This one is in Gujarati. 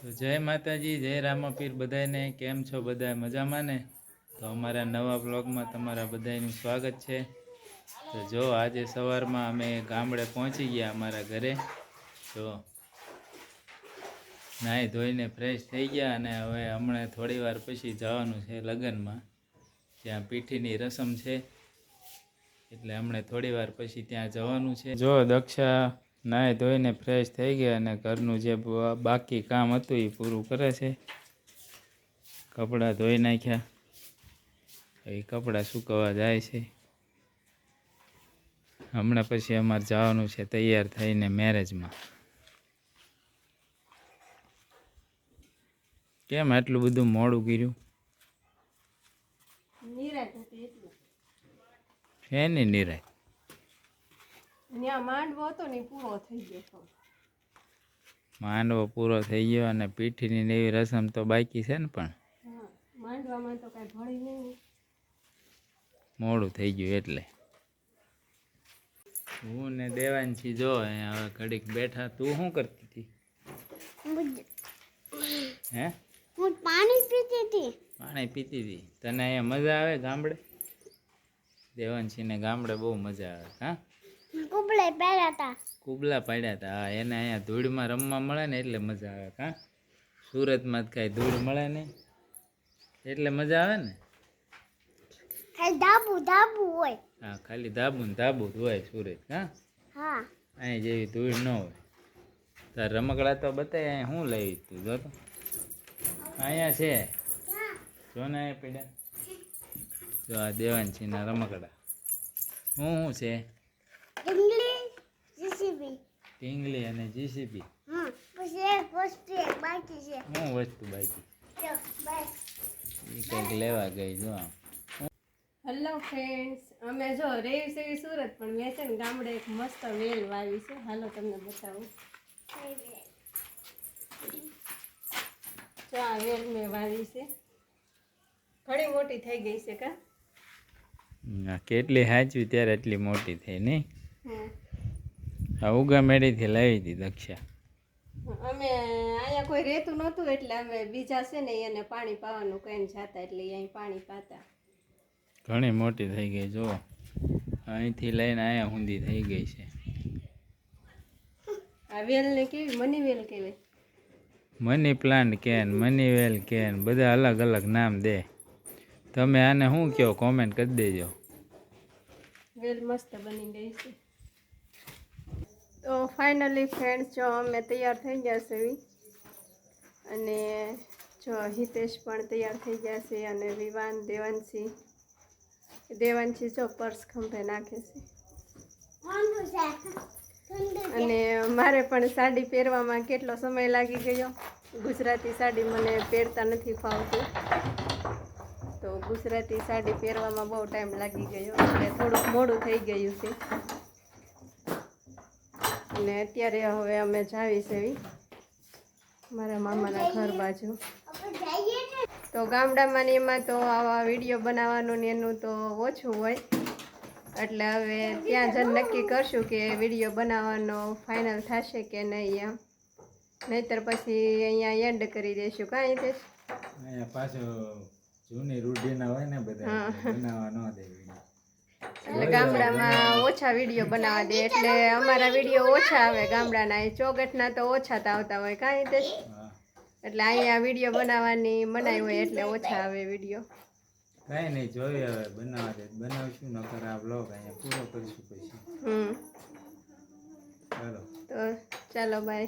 તો જય માતાજી, જય રામાપીર બધાને. કેમ છો બધા? મજામાં ને? તો અમારા નવા બ્લોગમાં તમારા બધાનું સ્વાગત છે. તો જો આજે સવારમાં અમે ગામડે પહોંચી ગયા અમારા ઘરે. તો નાહી ધોઈને ફ્રેશ થઈ ગયા અને હવે હમણાં થોડી વાર પછી જવાનું છે લગ્નમાં. ત્યાં પીઠીની રસમ છે એટલે હમણાં થોડી વાર પછી ત્યાં જવાનું છે. જો દક્ષા નાહી ધોઈને ફ્રેશ થઈ ગયા અને ઘરનું જે બાકી કામ હતું એ પૂરું કરે છે. કપડાં ધોઈ નાખ્યા, એ કપડાં સુકવવા જાય છે. હમણાં પછી અમારે જવાનું છે તૈયાર થઈને મેરેજમાં. કેમ આટલું બધું મોડું કર્યું? શેની નિરાય? માંડવો પૂરો થઈ ગયો અને પીઠીની એવી રસમ તો બાકી છે ને, પણ મોડું થઈ ગયું એટલે. હું ને દેવાંશી જો અહીંયા હવે ઘડીક બેઠા. તું શું કરતી હતી? હે? હું પાણી પીતી હતી. પાણી પીતી હતી. તને અહીંયા મજા આવે ગામડે? દેવાંશીને ગામડે બહુ મજા આવે. હા, કુબલે પડ્યા હતા. કુબલા પાડ્યા હતા. હા, એને અહીંયા ધૂળમાં રમવા મળે ને એટલે મજા આવે. હા, સુરતમાં જ કાંઈ ધૂળ મળે ને એટલે મજા આવે ને. ખાલી ધાબુ ધાબુ હોય. હા, ખાલી ધાબુ ને ધાબુ જ હોય સુરત. હા હા, અહીં જેવી ધૂળ ન હોય. તાર રમકડા તો બતાય. અહીંયા શું લઈ તું જો તો? અહીંયા છે, જો ને અહીંયા પડ્યા. જો આ દેવાંશીના રમકડા. શું છે? ઢીંગલી જીસીબી. ઢીંગલી અને જીસીબી. પછી એક વસ્તુ એક બાકી છે. શું વસ્તુ બાકી? જો બસ એ કંઈક લેવા ગઈ જો. હેલો ફ્રેન્ડ્સ, અમે જો રેવી સેવી સુરત, પણ મેં છે ને ગામડે એક મસ્ત વેલ વાવી છે. હાલો તમને બતાવું. જો આ વેલ મેં વાવી છે, ઘણી મોટી થઈ ગઈ છે. કા કેટલી હાચવી ત્યારે એટલી મોટી થઈ નહીં? હમ. આ ઉગામેડીથી લાવી હતી દક્ષા. અમે અહીંયા કોઈ રહેતું નહોતું એટલે અમે બીજા છે ને એને પાણી પાવાનું કહીને જાતા, એટલે અહીં પાણી પાતા. ઘણી મોટી થઈ ગઈ જો. અહીંથી લઈને અહીંયા ઊંધી થઈ ગઈ છે. આ વેલને કેવી મની વેલ કહેવાય. Money plant can, money well can, બધા અલગ અલગ નામ દે. તમે આને શું કહો? કોમેન્ટ કરી દેજો. વેલ મસ્ત બની ગઈ છે. તો ફાઇનલી ફ્રેન્ડ્સ, જો અમે તૈયાર થઈ ગયા છે અને જો હિતેશ પણ તૈયાર થઈ ગયા છે અને વિવાન દેવાંશી જો પર્સ ખંભે નાખે છે. અને મારે પણ સાડી પહેરવામાં કેટલો સમય લાગી ગયો. ગુજરાતી સાડી મને પહેરતા નથી ફાવતું, તો ગુજરાતી સાડી પહેરવામાં બહુ ટાઈમ લાગી ગયો એટલે થોડુંક મોડું થઈ ગયું છે. અને અત્યારે હવે અમે જાવી છે મારા મામાના ઘર બાજુ. તો ગામડામાં ને એમાં તો આવા વિડીયો બનાવવાનું ને એનું તો ઓછું હોય, એટલે હવે ત્યાં જઈને નક્કી કરશું કે વિડીયો બનાવવાનો ફાઇનલ થશે કે નહીં એમ. નહીતર પછી અહીંયા એન્ડ કરી દઈશું. કાંઈ તે અહીંયા પાછું જૂની રૂઢીના હોય ને બધા બનાવવા ન દે. એટલે ગામડામાં ઓછા વિડીયો બનાવવા દે એટલે અમારા વિડીયો ઓછા આવે ગામડાના. એ ચોગટના તો ઓછા આવતા હોય. કાંઈ તે એટલે અહીંયા વિડીયો બનાવવાની મનાઈ હોય એટલે ઓછા આવે વિડીયો. કાંઈ નહીં, જોઈએ હવે બનાવવા દે બનાવશું. નકર આ બ્લોગ અહીંયા પૂરો કરીશું પછી. તો ચાલો બાય.